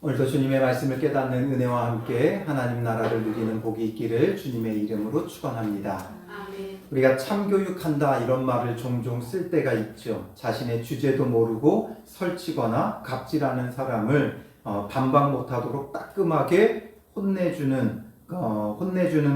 오늘도 주님의 말씀을 깨닫는 은혜와 함께 하나님 나라를 누리는 복이 있기를 주님의 이름으로 축원합니다. 아멘. 우리가 참교육한다 이런 말을 종종 쓸 때가 있죠. 자신의 주제도 모르고 설치거나 갑질하는 사람을 반박 못하도록 따끔하게 혼내주는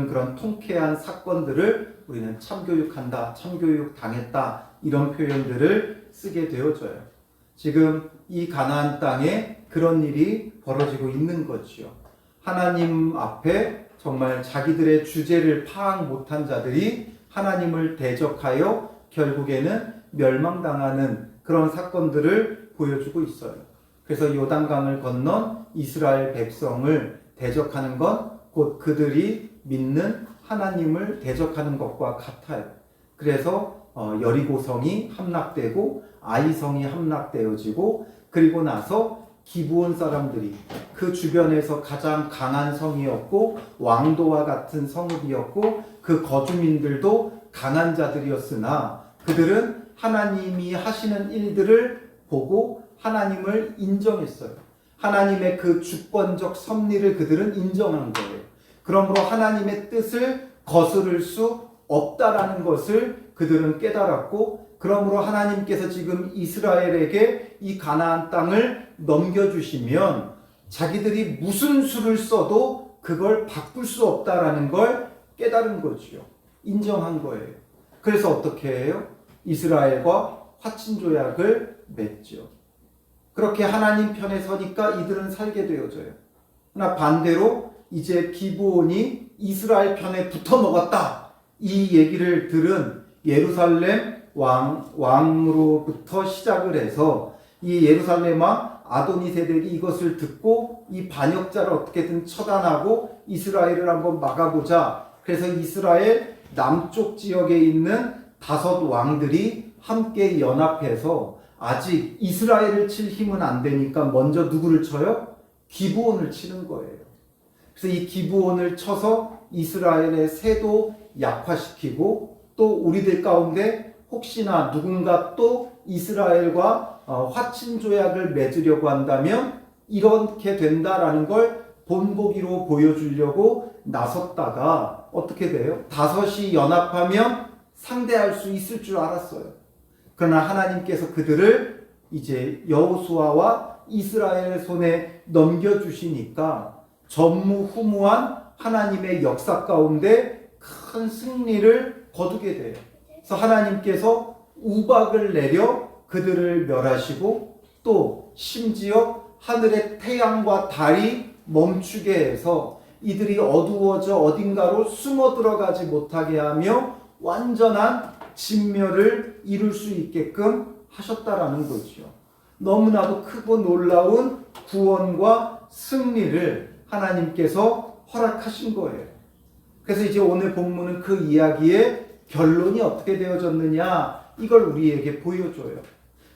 그런 통쾌한 사건들을 우리는 참교육한다, 참교육 당했다 이런 표현들을 쓰게 되어져요. 지금 이 가나안 땅에 그런 일이 벌어지고 있는 거지요. 하나님 앞에 정말 자기들의 주제를 파악 못한 자들이 하나님을 대적하여 결국에는 멸망당하는 그런 사건들을 보여주고 있어요. 그래서 요단강을 건넌 이스라엘 백성을 대적하는 건 곧 그들이 믿는 하나님을 대적하는 것과 같아요. 그래서 여리고성이 함락되고 아이성이 함락되어지고 그리고 나서 기브온 사람들이 그 주변에서 가장 강한 성이었고 왕도와 같은 성읍이었고 그 거주민들도 강한 자들이었으나 그들은 하나님이 하시는 일들을 보고 하나님을 인정했어요. 하나님의 그 주권적 섭리를 그들은 인정한 거예요. 그러므로 하나님의 뜻을 거스를 수 없다라는 것을 그들은 깨달았고, 그러므로 하나님께서 지금 이스라엘에게 이 가나안 땅을 넘겨주시면 자기들이 무슨 수를 써도 그걸 바꿀 수 없다라는 걸 깨달은 거지요. 인정한 거예요. 그래서 어떻게 해요? 이스라엘과 화친조약을 맺죠. 그렇게 하나님 편에 서니까 이들은 살게 되어져요. 그러나 반대로 이제 기브온이 이스라엘 편에 붙어 먹었다. 이 얘기를 들은 예루살렘 왕으로부터 시작을 해서 이 예루살렘 왕 아도니세덱이 이것을 듣고 이 반역자를 어떻게든 처단하고 이스라엘을 한번 막아보자. 그래서 이스라엘 남쪽 지역에 있는 5 왕들이 함께 연합해서 아직 이스라엘을 칠 힘은 안 되니까 먼저 누구를 쳐요? 기브온을 치는 거예요. 그래서 이 기브온을 쳐서 이스라엘의 세도 약화시키고 또 우리들 가운데 혹시나 누군가 또 이스라엘과 화친조약을 맺으려고 한다면 이렇게 된다라는 걸 본보기로 보여주려고 나섰다가 어떻게 돼요? 5이 연합하면 상대할 수 있을 줄 알았어요. 그러나 하나님께서 그들을 이제 여호수아와 이스라엘의 손에 넘겨주시니까 전무후무한 하나님의 역사 가운데 큰 승리를 거두게 돼요. 그래서 하나님께서 우박을 내려 그들을 멸하시고 또 심지어 하늘의 태양과 달이 멈추게 해서 이들이 어두워져 어딘가로 숨어 들어가지 못하게 하며 완전한 진멸을 이룰 수 있게끔 하셨다라는 거죠. 너무나도 크고 놀라운 구원과 승리를 하나님께서 허락하신 거예요. 그래서 이제 오늘 본문은 그 이야기의 결론이 어떻게 되어졌느냐 이걸 우리에게 보여줘요.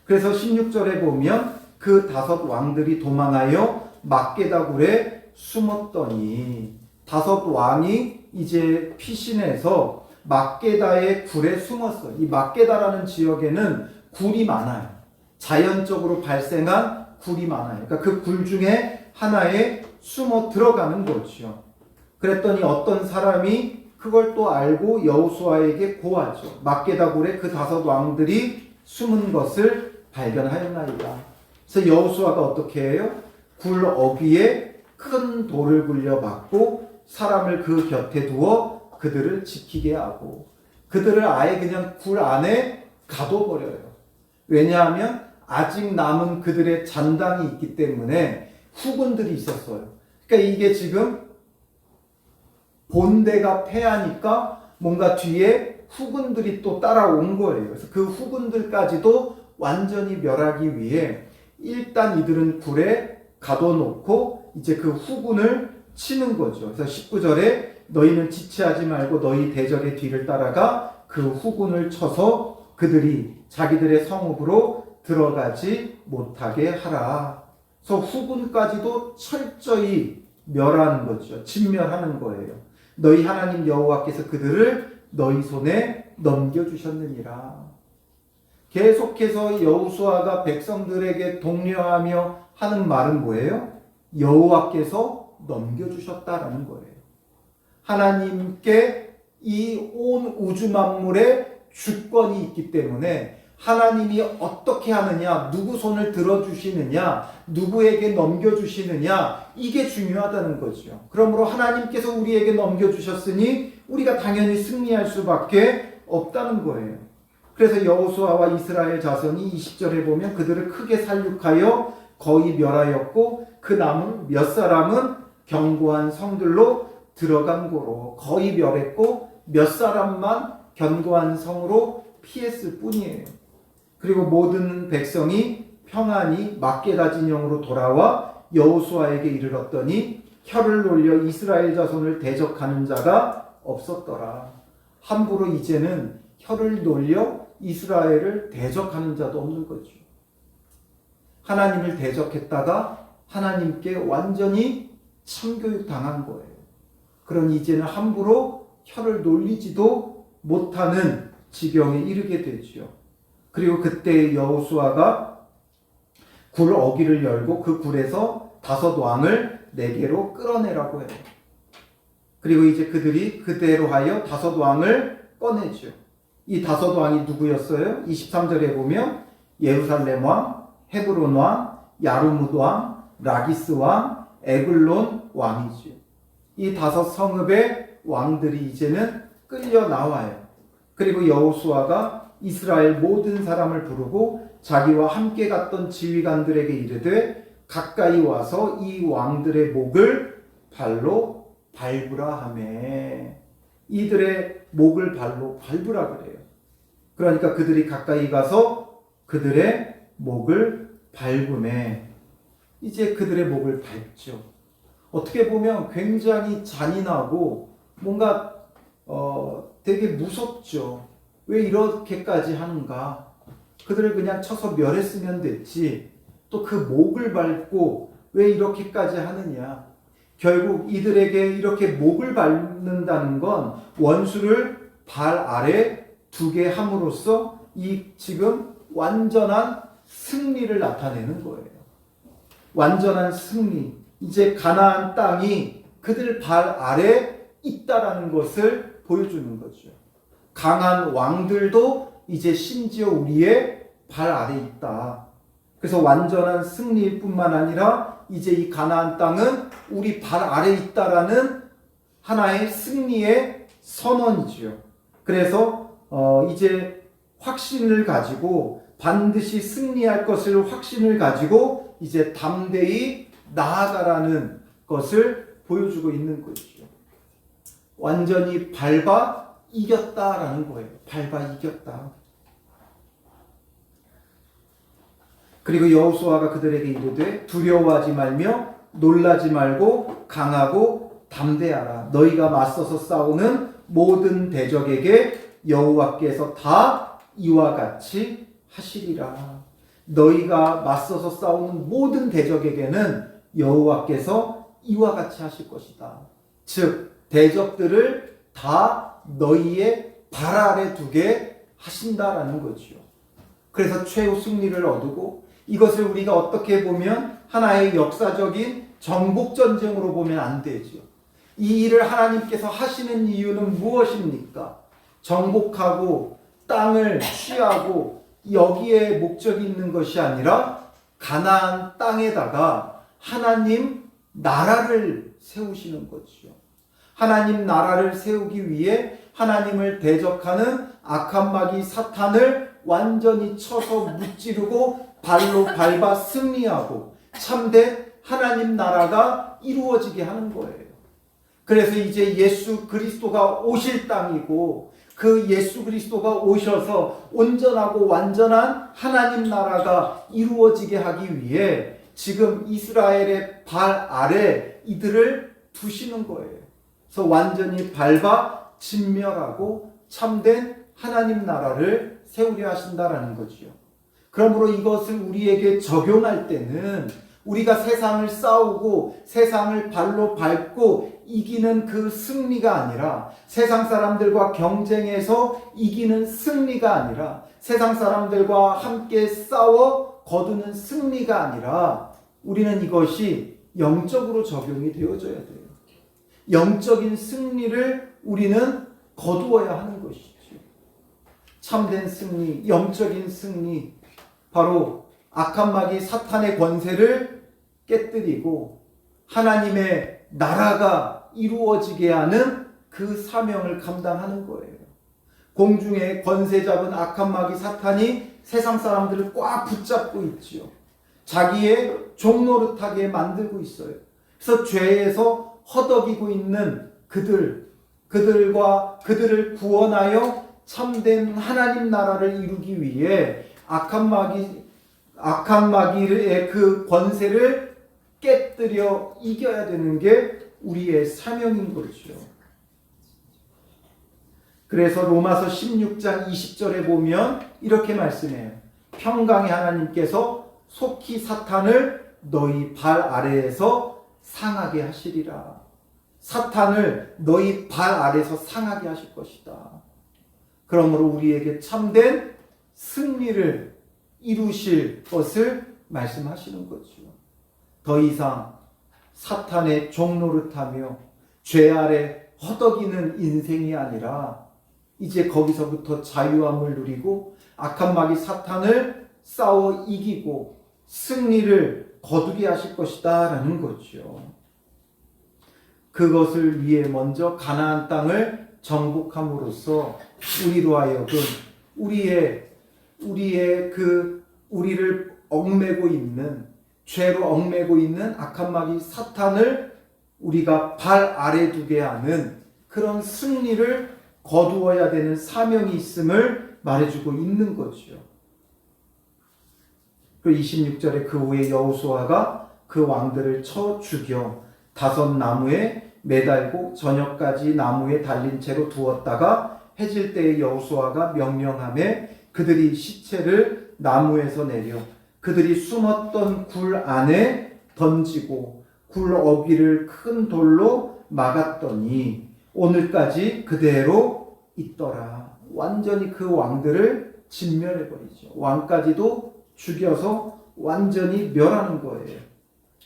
그래서 16절에 보면 그 5 왕들이 도망하여 막게다 굴에 숨었더니 5 왕이 이제 피신해서 막게다의 굴에 숨었어요. 이 막게다라는 지역에는 굴이 많아요. 자연적으로 발생한 굴이 많아요. 그러니까 그 굴 중에 하나에 숨어 들어가는 거죠. 그랬더니 어떤 사람이 그걸 또 알고 여호수아에게 고하죠. 막게다 굴에 그 5 왕들이 숨은 것을 발견하였나이다. 그래서 여호수아가 어떻게 해요? 굴 어귀에 큰 돌을 굴려 박고 사람을 그 곁에 두어 그들을 지키게 하고 그들을 아예 그냥 굴 안에 가둬버려요. 왜냐하면 아직 남은 그들의 잔당이 있기 때문에 후군들이 있었어요. 그러니까 이게 지금 본대가 패하니까 뭔가 뒤에 후군들이 또 따라온 거예요. 그래서 그 후군들까지도 완전히 멸하기 위해 일단 이들은 굴에 가둬놓고 이제 그 후군을 치는 거죠. 그래서 19절에 너희는 지체하지 말고 너희 대적의 뒤를 따라가 그 후군을 쳐서 그들이 자기들의 성읍으로 들어가지 못하게 하라. 그래서 후군까지도 철저히 멸하는 거죠. 진멸하는 거예요. 너희 하나님 여호와께서 그들을 너희 손에 넘겨주셨느니라. 계속해서 여호수아가 백성들에게 독려하며 하는 말은 뭐예요? 여호와께서 넘겨주셨다라는 거예요. 하나님께 이 온 우주 만물의 주권이 있기 때문에 하나님이 어떻게 하느냐, 누구 손을 들어주시느냐, 누구에게 넘겨주시느냐, 이게 중요하다는 거죠. 그러므로 하나님께서 우리에게 넘겨주셨으니 우리가 당연히 승리할 수밖에 없다는 거예요. 그래서 여호수아와 이스라엘 자손이 20절에 보면 그들을 크게 살육하여 거의 멸하였고 그 남은 몇 사람은 견고한 성들로 들어간 고로, 거의 멸했고 몇 사람만 견고한 성으로 피했을 뿐이에요. 그리고 모든 백성이 평안히 막게다 진영으로 돌아와 여호수아에게 이르렀더니 혀를 놀려 이스라엘 자손을 대적하는 자가 없었더라. 함부로 이제는 혀를 놀려 이스라엘을 대적하는 자도 없는 거죠. 하나님을 대적했다가 하나님께 완전히 참교육 당한 거예요. 그러니 이제는 함부로 혀를 놀리지도 못하는 지경에 이르게 되죠. 그리고 그때 여호수아가 굴 어귀를 열고 그 굴에서 5 왕을 4개로 끌어내라고 해요. 그리고 이제 그들이 그대로 하여 5 왕을 꺼내죠. 이 5 왕이 누구였어요? 23절에 보면 예루살렘 왕, 헤브론 왕, 야르뭇 왕, 라기스 왕, 에글론 왕이죠. 이 5 성읍의 왕들이 이제는 끌려 나와요. 그리고 여호수아가 이스라엘 모든 사람을 부르고 자기와 함께 갔던 지휘관들에게 이르되 가까이 와서 이 왕들의 목을 발로 밟으라 하매, 이들의 목을 발로 밟으라 그래요. 그러니까 그들이 가까이 가서 그들의 목을 밟으매 이제 그들의 목을 밟죠. 어떻게 보면 굉장히 잔인하고 뭔가 되게 무섭죠. 왜 이렇게까지 하는가? 그들을 그냥 쳐서 멸했으면 됐지. 또 그 목을 밟고 왜 이렇게까지 하느냐? 결국 이들에게 이렇게 목을 밟는다는 건 원수를 발 아래 두게 함으로써 이 지금 완전한 승리를 나타내는 거예요. 완전한 승리. 이제 가나안 땅이 그들 발 아래 있다라는 것을 보여주는 거죠. 강한 왕들도 이제 심지어 우리의 발 아래 있다. 그래서 완전한 승리일 뿐만 아니라 이제 이 가나안 땅은 우리 발 아래 있다라는 하나의 승리의 선언이죠. 그래서 이제 확신을 가지고 반드시 승리할 것을 확신을 가지고 이제 담대히 나아가라는 것을 보여주고 있는 것이죠. 완전히 밟아 이겼다라는 거예요. 밟아 이겼다. 그리고 여호수아가 그들에게 이르되 두려워하지 말며 놀라지 말고 강하고 담대하라. 너희가 맞서서 싸우는 모든 대적에게 여호와께서 다 이와 같이 하시리라. 너희가 맞서서 싸우는 모든 대적에게는 여호와께서 이와 같이 하실 것이다. 즉 대적들을 다 너희의 발 아래 두게 하신다라는 거죠. 그래서 최후 승리를 얻고 이것을 우리가 어떻게 보면 하나의 역사적인 정복전쟁으로 보면 안 되죠. 이 일을 하나님께서 하시는 이유는 무엇입니까? 정복하고 땅을 취하고 여기에 목적이 있는 것이 아니라 가나안 땅에다가 하나님 나라를 세우시는 거죠. 하나님 나라를 세우기 위해 하나님을 대적하는 악한 마귀 사탄을 완전히 쳐서 무찌르고 발로 밟아 승리하고 참된 하나님 나라가 이루어지게 하는 거예요. 그래서 이제 예수 그리스도가 오실 땅이고 그 예수 그리스도가 오셔서 온전하고 완전한 하나님 나라가 이루어지게 하기 위해 지금 이스라엘의 발 아래 이들을 두시는 거예요. 그래서 완전히 밟아 진멸하고 참된 하나님 나라를 세우려 하신다라는 거지요. 그러므로 이것을 우리에게 적용할 때는 우리가 세상을 싸우고 세상을 발로 밟고 이기는 그 승리가 아니라 세상 사람들과 경쟁해서 이기는 승리가 아니라 세상 사람들과 함께 싸워 거두는 승리가 아니라 우리는 이것이 영적으로 적용이 되어져야 돼요. 영적인 승리를 우리는 거두어야 하는 것이죠. 참된 승리, 영적인 승리, 바로 악한 마귀 사탄의 권세를 깨뜨리고 하나님의 나라가 이루어지게 하는 그 사명을 감당하는 거예요. 공중에 권세 잡은 악한 마귀 사탄이 세상 사람들을 꽉 붙잡고 있지요. 자기의 종노릇하게 만들고 있어요. 그래서 죄에서 허덕이고 있는 그들을 구원하여 참된 하나님 나라를 이루기 위해 악한 마귀의 그 권세를 깨뜨려 이겨야 되는 게 우리의 사명인 거죠. 그래서 로마서 16장 20절에 보면 이렇게 말씀해요. 평강의 하나님께서 속히 사탄을 너희 발 아래에서 상하게 하시리라. 사탄을 너희 발 아래에서 상하게 하실 것이다. 그러므로 우리에게 참된 승리를 이루실 것을 말씀하시는 거죠. 더 이상 사탄의 종노릇하며 죄 아래 허덕이는 인생이 아니라 이제 거기서부터 자유함을 누리고 악한 마귀 사탄을 싸워 이기고 승리를 거두게 하실 것이다 라는 거죠. 그것을 위해 먼저 가나안 땅을 정복함으로써 우리로 하여금 우리를 얽매고 있는 죄로 얽매고 있는 악한 마귀 사탄을 우리가 발 아래 두게 하는 그런 승리를 거두어야 되는 사명이 있음을 말해주고 있는 거죠. 그리고 26절에 그 후에 여호수아가 그 왕들을 쳐 죽여 5 나무에 매달고 저녁까지 나무에 달린 채로 두었다가 해질 때에 여호수아가 명령하매 그들이 시체를 나무에서 내려 그들이 숨었던 굴 안에 던지고 굴 어귀를 큰 돌로 막았더니 오늘까지 그대로 있더라. 완전히 그 왕들을 진멸해버리죠. 왕까지도 죽여서 완전히 멸하는 거예요.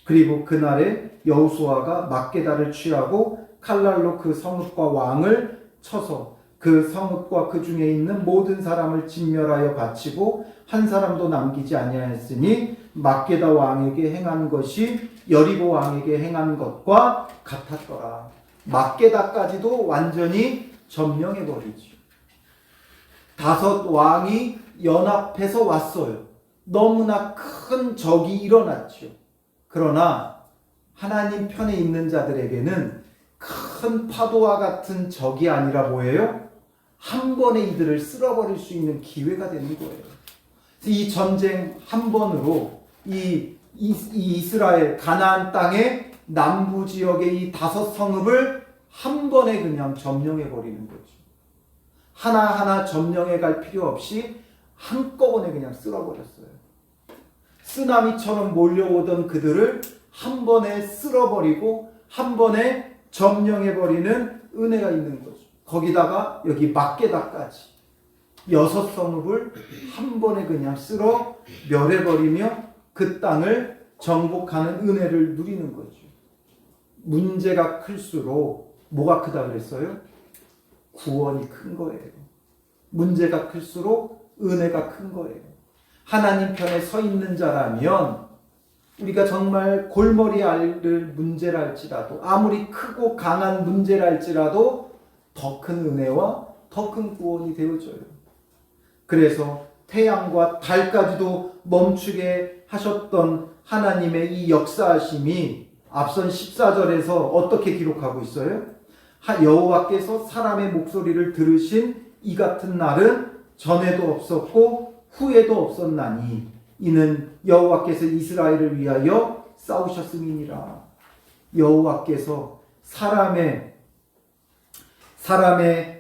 그리고 그날에 여호수아가 막게다를 취하고 칼날로 그 성읍과 왕을 쳐서 그 성읍과 그 중에 있는 모든 사람을 진멸하여 바치고 한 사람도 남기지 아니하였으니 막게다 왕에게 행한 것이 여리고 왕에게 행한 것과 같았더라. 막게다까지도 완전히 점령해버리죠. 5 왕이 연합해서 왔어요. 너무나 큰 적이 일어났죠. 그러나 하나님 편에 있는 자들에게는 큰 파도와 같은 적이 아니라 뭐예요? 한 번에 이들을 쓸어버릴 수 있는 기회가 되는 거예요. 이 전쟁 한 번으로 이 이스라엘 가나안 땅의 남부 지역의 이 5 성읍을 한 번에 그냥 점령해 버리는 거죠. 하나하나 점령해 갈 필요 없이 한꺼번에 그냥 쓸어버렸어요. 쓰나미처럼 몰려오던 그들을 한 번에 쓸어버리고 한 번에 점령해 버리는 은혜가 있는 거죠. 거기다가 여기 막게다까지 6 성읍을 한 번에 그냥 쓸어 멸해버리며 그 땅을 정복하는 은혜를 누리는 거죠. 문제가 클수록 뭐가 크다 그랬어요? 구원이 큰 거예요. 문제가 클수록 은혜가 큰 거예요. 하나님 편에 서 있는 자라면 우리가 정말 골머리 앓을 문제랄지라도 아무리 크고 강한 문제랄지라도 더 큰 은혜와 더 큰 구원이 되어져요. 그래서 태양과 달까지도 멈추게 하셨던 하나님의 이 역사하심이 앞선 14절에서 어떻게 기록하고 있어요? 여호와께서 사람의 목소리를 들으신 이 같은 날은 전에도 없었고 후에도 없었나니 이는 여호와께서 이스라엘을 위하여 싸우셨음이니라. 여호와께서 사람의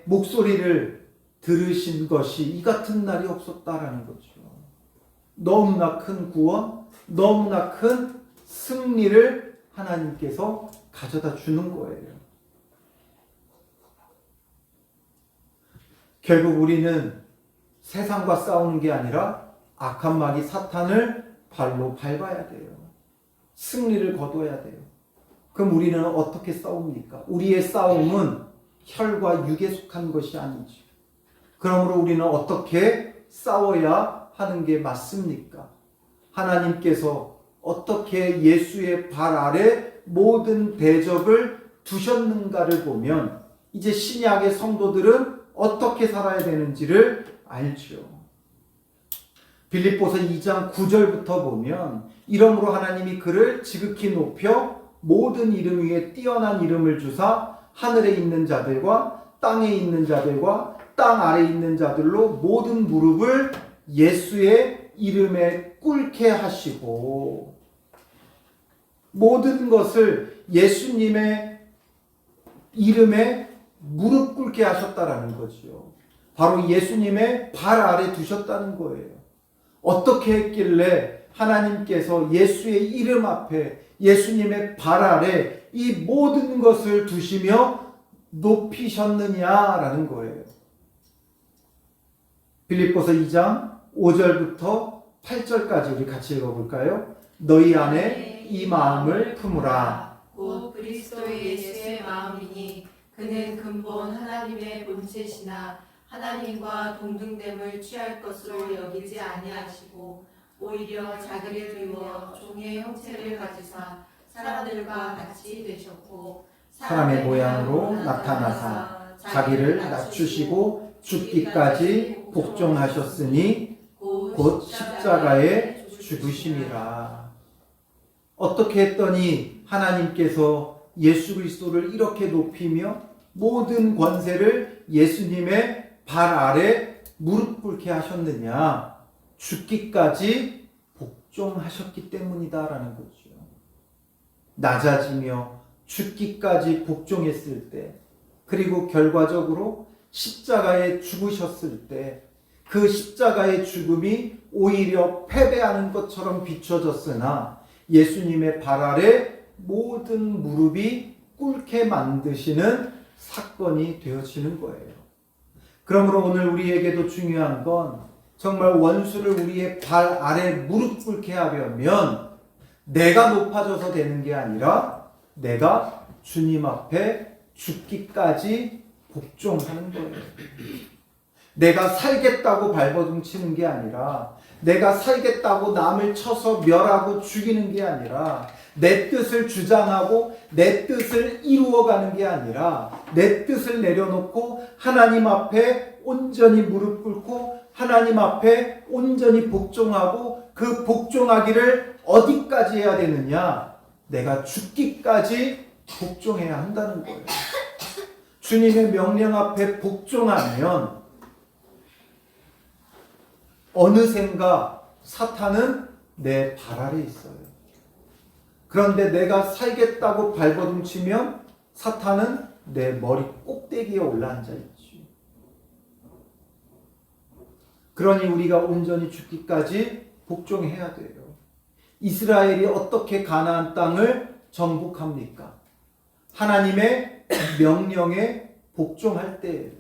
목소리를 들으신 것이 이 같은 날이 없었다라는 거죠. 너무나 큰 구원, 너무나 큰 승리를 하나님께서 가져다 주는 거예요. 결국 우리는 세상과 싸우는 게 아니라 악한 마귀 사탄을 발로 밟아야 돼요. 승리를 거둬야 돼요. 그럼 우리는 어떻게 싸웁니까? 우리의 싸움은 혈과 육에 속한 것이 아니죠. 그러므로 우리는 어떻게 싸워야 하는 게 맞습니까? 하나님께서 어떻게 예수의 발 아래 모든 대적을 두셨는가를 보면 이제 신약의 성도들은 어떻게 살아야 되는지를 알죠. 빌립보서 2장 9절부터 보면 이러므로 하나님이 그를 지극히 높여 모든 이름 위에 뛰어난 이름을 주사 하늘에 있는 자들과 땅에 있는 자들과 땅 아래에 있는 자들로 모든 무릎을 예수의 이름에 꿇게 하시고 모든 것을 예수님의 이름에 무릎 꿇게 하셨다라는 거죠. 바로 예수님의 발 아래 두셨다는 거예요. 어떻게 했길래 하나님께서 예수의 이름 앞에 예수님의 발 아래 이 모든 것을 두시며 높이셨느냐라는 거예요. 빌립보서 2장 5절부터 8절까지 우리 같이 읽어볼까요? 너희 안에 이 마음을 품으라. 곧 그리스도 예수의 마음이니 그는 근본 하나님의 본체시나 하나님과 동등됨을 취할 것으로 여기지 아니하시고 오히려 자기를 비워 종의 형체를 가지사 사람들과 같이 되셨고 사람의 모양으로 나타나사 자기를 낮추시고 죽기까지 복종하셨으니 곧 십자가에 죽으심이라. 어떻게 했더니 하나님께서 예수 그리스도를 이렇게 높이며 모든 권세를 예수님의 발 아래 무릎 꿇게 하셨느냐? 죽기까지 복종하셨기 때문이다라는 거죠. 낮아지며 죽기까지 복종했을 때, 그리고 결과적으로 십자가에 죽으셨을 때, 그 십자가의 죽음이 오히려 패배하는 것처럼 비춰졌으나 예수님의 발 아래 모든 무릎이 꿇게 만드시는 사건이 되어지는 거예요. 그러므로 오늘 우리에게도 중요한 건 정말 원수를 우리의 발 아래 무릎 꿇게 하려면 내가 높아져서 되는 게 아니라 내가 주님 앞에 죽기까지 복종하는 거예요. 내가 살겠다고 발버둥 치는 게 아니라 내가 살겠다고 남을 쳐서 멸하고 죽이는 게 아니라 내 뜻을 주장하고 내 뜻을 이루어가는 게 아니라 내 뜻을 내려놓고 하나님 앞에 온전히 무릎 꿇고 하나님 앞에 온전히 복종하고 그 복종하기를 어디까지 해야 되느냐? 내가 죽기까지 복종해야 한다는 거예요. 주님의 명령 앞에 복종하면 어느샌가 사탄은 내 발 아래 있어요. 그런데 내가 살겠다고 발버둥 치면 사탄은 내 머리 꼭대기에 올라앉아 있지. 그러니 우리가 온전히 죽기까지 복종해야 돼요. 이스라엘이 어떻게 가나안 땅을 정복합니까? 하나님의 명령에 복종할 때예요.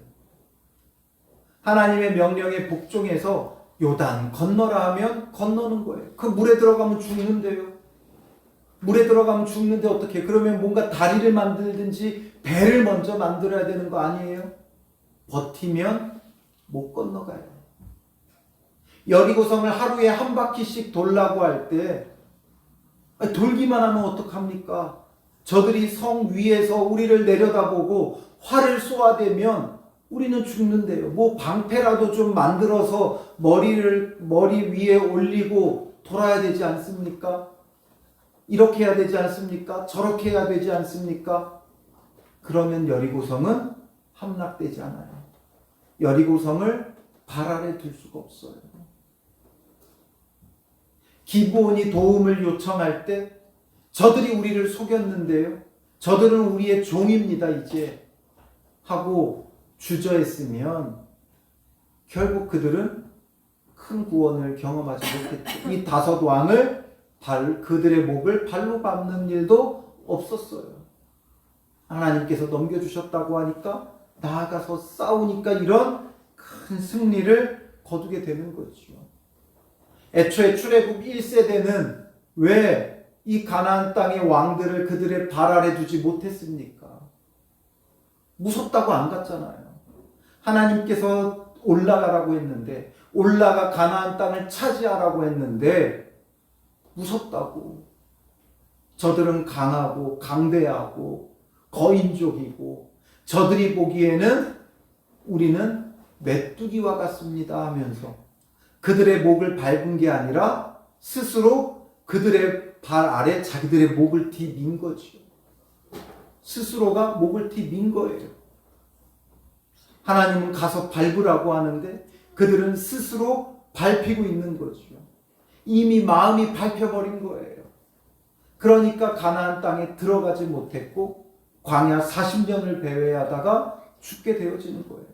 하나님의 명령에 복종해서 요단 건너라 하면 건너는 거예요. 그 물에 들어가면 죽는데요. 물에 들어가면 죽는데 어떻게? 그러면 뭔가 다리를 만들든지 배를 먼저 만들어야 되는 거 아니에요? 버티면 못 건너가요. 여리고성을 하루에 한 바퀴씩 돌라고 할 때 돌기만 하면 어떡합니까? 저들이 성 위에서 우리를 내려다보고 활을 쏘아대면 우리는 죽는데요. 뭐 방패라도 좀 만들어서 머리 위에 올리고 돌아야 되지 않습니까? 이렇게 해야 되지 않습니까? 저렇게 해야 되지 않습니까? 그러면 여리고성은 함락되지 않아요. 여리고성을 발 아래 둘 수가 없어요. 기브온이 도움을 요청할 때 저들이 우리를 속였는데요. 저들은 우리의 종입니다. 이제 하고 주저했으면 결국 그들은 큰 구원을 경험하지 못했죠. 이 다섯 왕을 그들의 목을 발로 밟는 일도 없었어요. 하나님께서 넘겨주셨다고 하니까 나아가서 싸우니까 이런 큰 승리를 거두게 되는 거죠. 애초에 출애굽 1세대는 왜 이 가나안 땅의 왕들을 그들의 발 아래 두지 못했습니까? 무섭다고 안 갔잖아요. 하나님께서 올라가라고 했는데, 올라가 가나안 땅을 차지하라고 했는데 무섭다고. 저들은 강하고 강대하고 거인족이고 저들이 보기에는 우리는 메뚜기와 같습니다 하면서 그들의 목을 밟은 게 아니라 스스로 그들의 발 아래 자기들의 목을 뒤민 거죠. 스스로가 목을 뒤민 거예요. 하나님은 가서 밟으라고 하는데 그들은 스스로 밟히고 있는 거죠. 이미 마음이 밟혀버린 거예요. 그러니까 가나안 땅에 들어가지 못했고 광야 40년을 배회하다가 죽게 되어지는 거예요.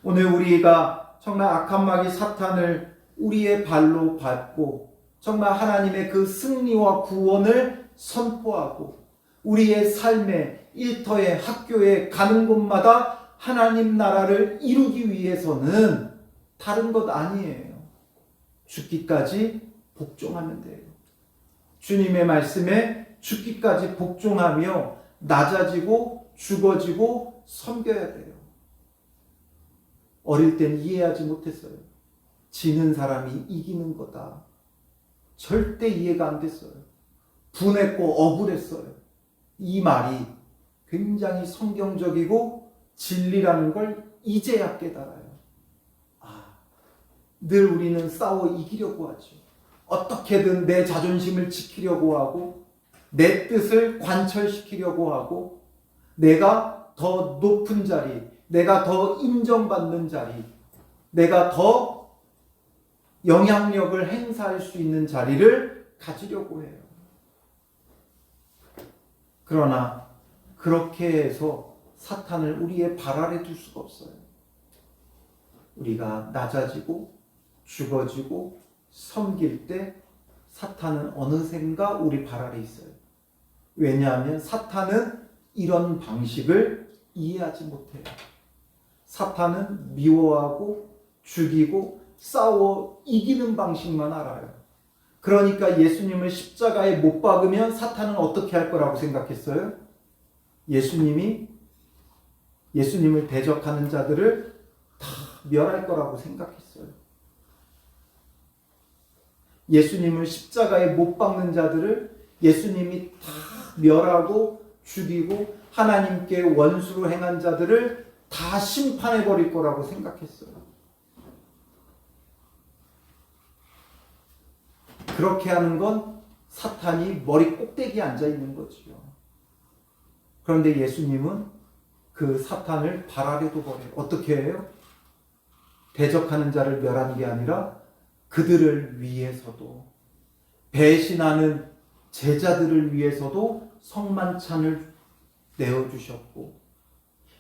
오늘 우리가 정말 악한 마귀 사탄을 우리의 발로 밟고 정말 하나님의 그 승리와 구원을 선포하고 우리의 삶에 일터에 학교에 가는 곳마다 하나님 나라를 이루기 위해서는 다른 것 아니에요. 죽기까지 복종하면 돼요. 주님의 말씀에 죽기까지 복종하며 낮아지고 죽어지고 섬겨야 돼요. 어릴 땐 이해하지 못했어요. 지는 사람이 이기는 거다. 절대 이해가 안 됐어요. 분했고 억울했어요. 이 말이 굉장히 성경적이고 진리라는 걸 이제야 깨달아요. 늘 우리는 싸워 이기려고 하죠. 어떻게든 내 자존심을 지키려고 하고 내 뜻을 관철시키려고 하고 내가 더 높은 자리, 내가 더 인정받는 자리, 내가 더 영향력을 행사할 수 있는 자리를 가지려고 해요. 그러나 그렇게 해서 사탄을 우리의 발 아래 둘 수가 없어요. 우리가 낮아지고 죽어지고 섬길 때 사탄은 어느샌가 우리 발 아래 있어요. 왜냐하면 사탄은 이런 방식을 이해하지 못해요. 사탄은 미워하고 죽이고 싸워 이기는 방식만 알아요. 그러니까 예수님을 십자가에 못 박으면 사탄은 어떻게 할 거라고 생각했어요? 예수님을 대적하는 자들을 다 멸할 거라고 생각했어요. 예수님을 십자가에 못 박는 자들을 예수님이 다 멸하고 죽이고 하나님께 원수로 행한 자들을 다 심판해 버릴 거라고 생각했어요. 그렇게 하는 건 사탄이 머리 꼭대기에 앉아 있는 거지요. 그런데 예수님은 그 사탄을 발 아래 둬버려요. 어떻게 해요? 대적하는 자를 멸하는 게 아니라 그들을 위해서도 배신하는 제자들을 위해서도 성만찬을 내어주셨고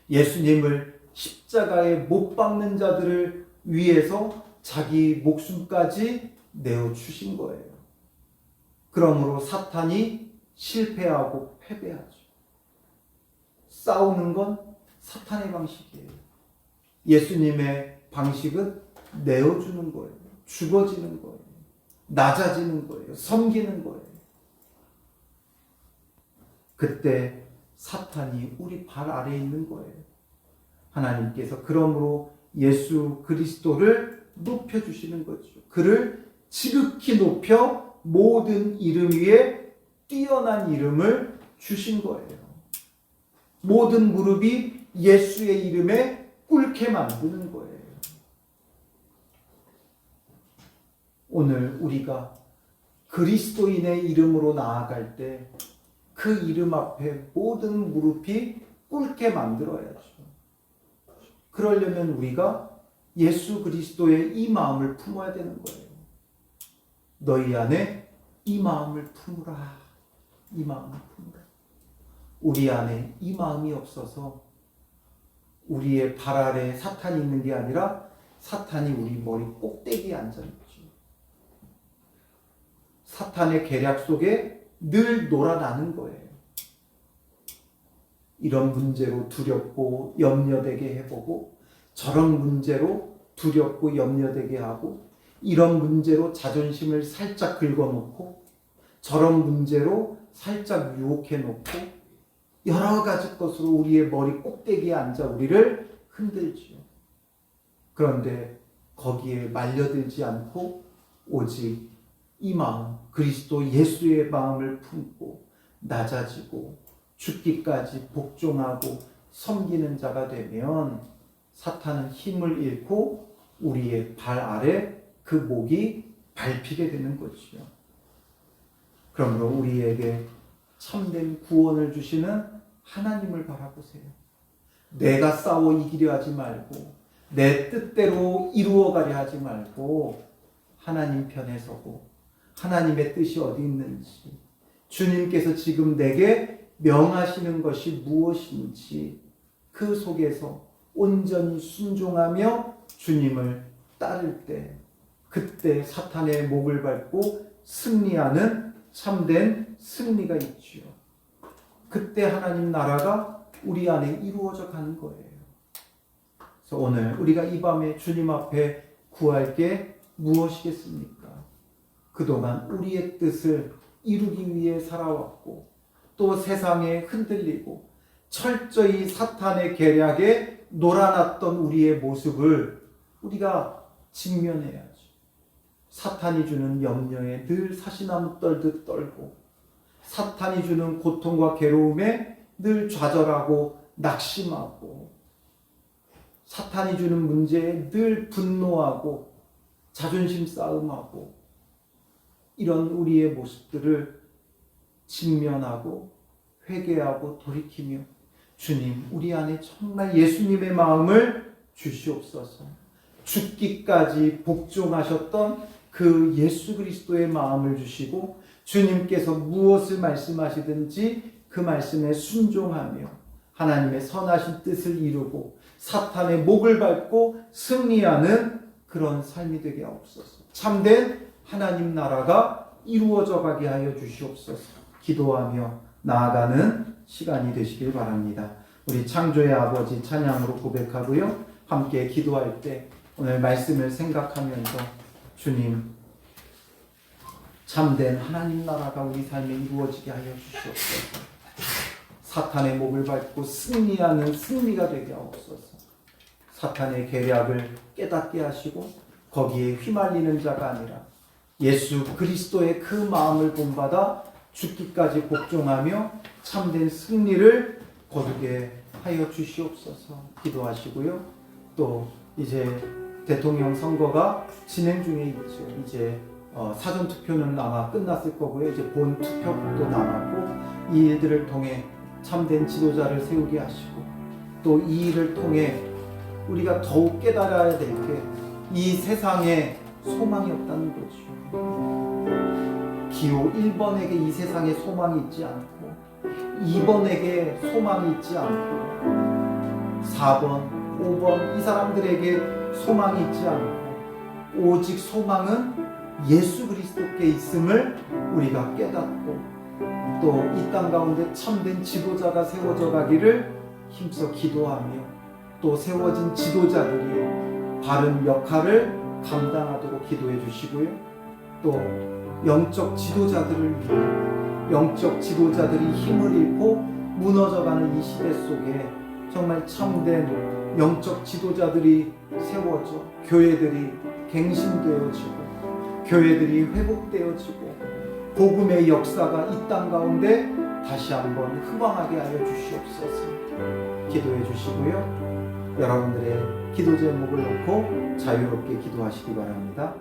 예수님을 십자가에 못 박는 자들을 위해서 자기 목숨까지 내어주신 거예요. 그러므로 사탄이 실패하고 패배하죠. 싸우는 건 사탄의 방식이에요. 예수님의 방식은 내어주는 거예요. 죽어지는 거예요. 낮아지는 거예요. 섬기는 거예요. 그때 사탄이 우리 발 아래에 있는 거예요. 하나님께서 그러므로 예수 그리스도를 높여주시는 거죠. 그를 지극히 높여 모든 이름 위에 뛰어난 이름을 주신 거예요. 모든 무릎이 예수의 이름에 꿇게 만드는 거예요. 오늘 우리가 그리스도인의 이름으로 나아갈 때 그 이름 앞에 모든 무릎이 꿇게 만들어야죠. 그러려면 우리가 예수 그리스도의 이 마음을 품어야 되는 거예요. 너희 안에 이 마음을 품으라. 이 마음을 품으라. 우리 안에 이 마음이 없어서 우리의 발 아래에 사탄이 있는 게 아니라 사탄이 우리 머리 꼭대기에 앉아있죠. 사탄의 계략 속에 늘 놀아나는 거예요. 이런 문제로 두렵고 염려되게 해보고 저런 문제로 두렵고 염려되게 하고 이런 문제로 자존심을 살짝 긁어놓고 저런 문제로 살짝 유혹해 놓고 여러 가지 것으로 우리의 머리 꼭대기에 앉아 우리를 흔들지요. 그런데 거기에 말려들지 않고 오직 이 마음, 그리스도 예수의 마음을 품고 낮아지고 죽기까지 복종하고 섬기는 자가 되면 사탄은 힘을 잃고 우리의 발 아래 그 목이 밟히게 되는 것이요. 그러므로 우리에게 참된 구원을 주시는 하나님을 바라보세요. 내가 싸워 이기려 하지 말고 내 뜻대로 이루어가려 하지 말고 하나님 편에 서고 하나님의 뜻이 어디 있는지, 주님께서 지금 내게 명하시는 것이 무엇인지 그 속에서 온전히 순종하며 주님을 따를 때, 그때 사탄의 목을 밟고 승리하는 참된 승리가 있지요. 그때 하나님 나라가 우리 안에 이루어져 가는 거예요. 그래서 오늘 우리가 이 밤에 주님 앞에 구할 게 무엇이겠습니까? 그동안 우리의 뜻을 이루기 위해 살아왔고 또 세상에 흔들리고 철저히 사탄의 계략에 놀아났던 우리의 모습을 우리가 직면해야죠. 사탄이 주는 염려에 늘 사시나무 떨듯 떨고 사탄이 주는 고통과 괴로움에 늘 좌절하고 낙심하고 사탄이 주는 문제에 늘 분노하고 자존심 싸움하고 이런 우리의 모습들을 직면하고 회개하고 돌이키며 주님, 우리 안에 정말 예수님의 마음을 주시옵소서. 죽기까지 복종하셨던 그 예수 그리스도의 마음을 주시고 주님께서 무엇을 말씀하시든지 그 말씀에 순종하며 하나님의 선하신 뜻을 이루고 사탄의 목을 밟고 승리하는 그런 삶이 되게 하옵소서. 참된 하나님 나라가 이루어져 가게 하여 주시옵소서. 기도하며 나아가는 시간이 되시길 바랍니다. 우리 창조의 아버지 찬양으로 고백하고요. 함께 기도할 때 오늘 말씀을 생각하면서 주님, 참된 하나님 나라가 우리 삶에 이루어지게 하여 주시옵소서. 사탄의 목을 밟고 승리하는 승리가 되게 하옵소서. 사탄의 계략을 깨닫게 하시고 거기에 휘말리는 자가 아니라 예수 그리스도의 그 마음을 본받아 죽기까지 복종하며 참된 승리를 거두게 하여 주시옵소서. 기도하시고요. 또 이제 대통령 선거가 진행 중에 있죠. 이제 사전 투표는 아마 끝났을 거고요. 이제 본 투표도 남았고 이 일들을 통해 참된 지도자를 세우게 하시고 또 이 일을 통해 우리가 더욱 깨달아야 될 게 이 세상에 소망이 없다는 거죠. 기호 1번에게 이 세상에 소망이 있지 않고 2번에게 소망이 있지 않고 4번, 5번 이 사람들에게 소망이 있지 않고 오직 소망은 예수 그리스도께 있음을 우리가 깨닫고 또 이 땅 가운데 참된 지도자가 세워져 가기를 힘써 기도하며 또 세워진 지도자들이 바른 역할을 감당하도록 기도해 주시고요. 또 영적 지도자들을 위해 영적 지도자들이 힘을 잃고 무너져가는 이 시대 속에 정말 참된 영적 지도자들이 세워져 교회들이 갱신되어지고 교회들이 회복되어지고 복음의 역사가 이 땅 가운데 다시 한번 흥왕하게 하여 주시옵소서. 기도해 주시고요. 여러분들의 기도 제목을 놓고 자유롭게 기도하시기 바랍니다.